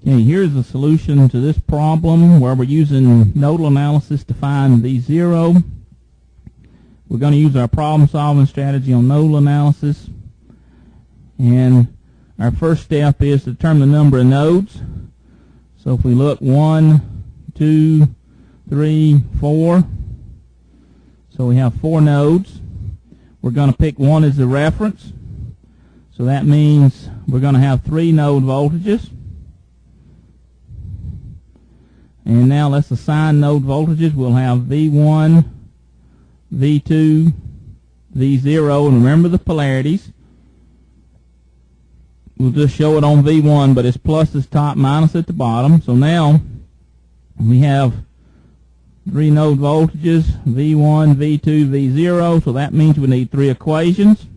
Okay, here's the solution to this problem where we're using nodal analysis to find V0. We're going to use our problem solving strategy on nodal analysis. And our first step is to determine the number of nodes. So if we look 1, 2, 3, 4. So we have 4 nodes. We're going to pick one as the reference. So that means we're going to have 3 node voltages. And now let's assign node voltages. We'll have V1, V2, V0, and remember the polarities. We'll just show it on V1, but it's plus at the top, minus at the bottom. So now we have 3 node voltages, V1, V2, V0, so that means we need 3 equations.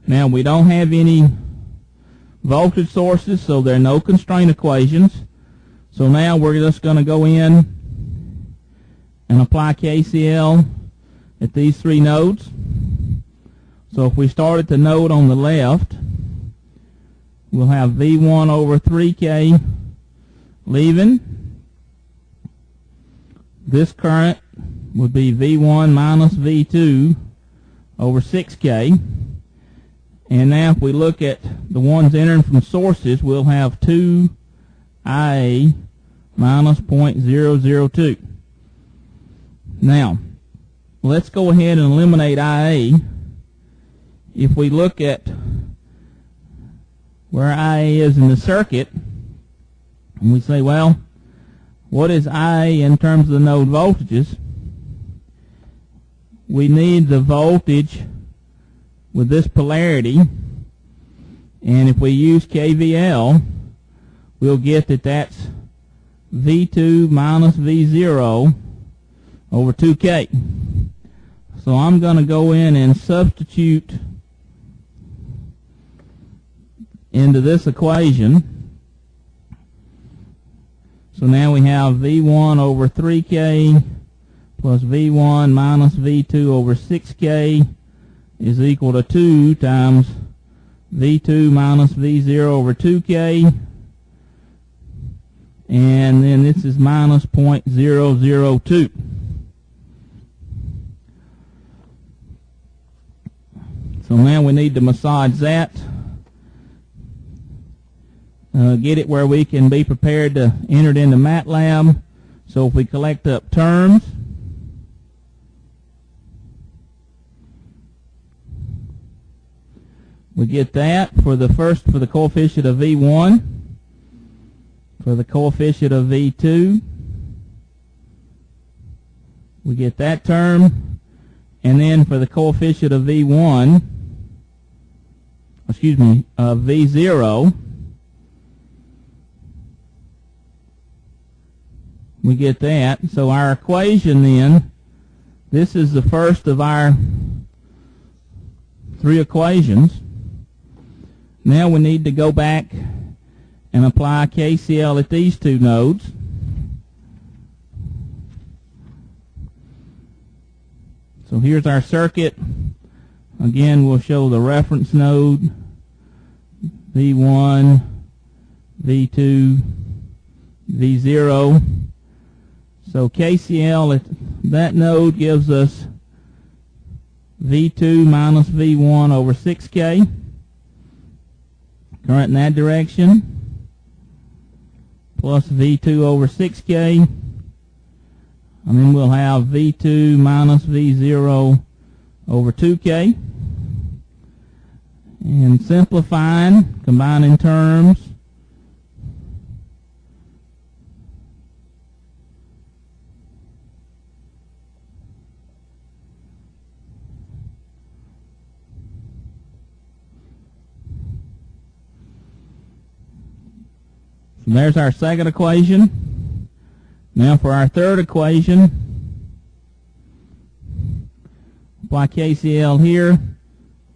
Now we don't have any voltage sources, so there are no constraint equations. So now we're just going to go in and apply KCL at these 3 nodes. So if we start at the node on the left, we'll have V1 over 3K leaving. This current would be V1 minus V2 over 6K. And now if we look at the ones entering from sources, we'll have 2IA minus 0.002. Now, let's go ahead and eliminate IA. If we look at where IA is in the circuit, and we say, well, what is IA in terms of the node voltages? We need the voltage with this polarity, and if we use KVL, we'll get that that's V2 minus V0 over 2K. So I'm going to go in and substitute into this equation. So now we have V1 over 3K plus V1 minus V2 over 6K is equal to 2 times V2 minus V0 over 2K. And then this is minus 0.002. So now we need to massage that. Get it where we can be prepared to enter it into MATLAB. So if we collect up terms, we get that for the coefficient of V1, for the coefficient of V2, we get that term, and then for the coefficient of V1, of V0, we get that. So our equation then, this is the first of our 3 equations. Now we need to go back and apply KCL at these 2 nodes. So here's our circuit. Again, we'll show the reference node, V1, V2, V0. So KCL at that node gives us V2 minus V1 over 6K. Current in that direction, plus V2 over 6K, and then we'll have V2 minus V0 over 2K. And simplifying, combining terms, there's our second equation. Now for our third equation, apply KCL here.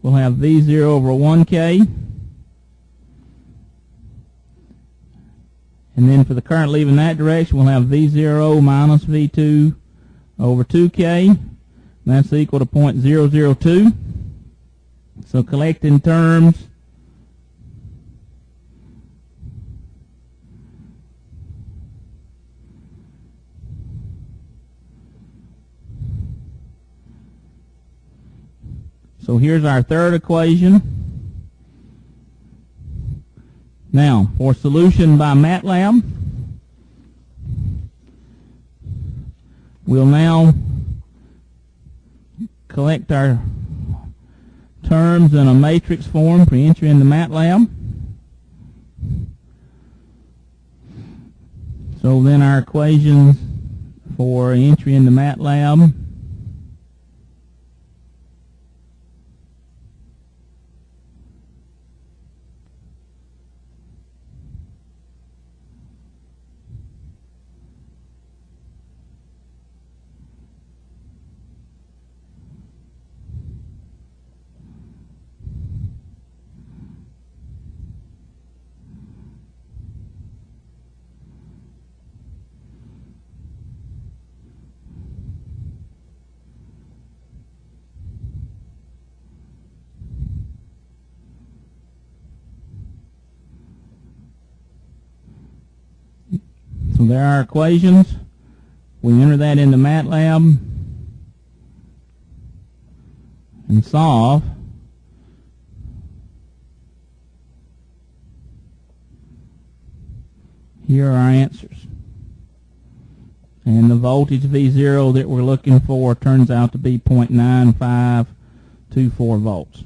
We'll have V0 over 1K. And then for the current leaving that direction, we'll have V0 minus V2 over 2K. That's equal to 0.002. So collecting terms, So here's our third equation. Now, for solution by MATLAB, we'll now collect our terms in a matrix form for entry into MATLAB. So then our equations for entry into MATLAB So there are our equations. We enter that into MATLAB and solve. Here are our answers. And the voltage V0 that we're looking for turns out to be 0.9524 volts.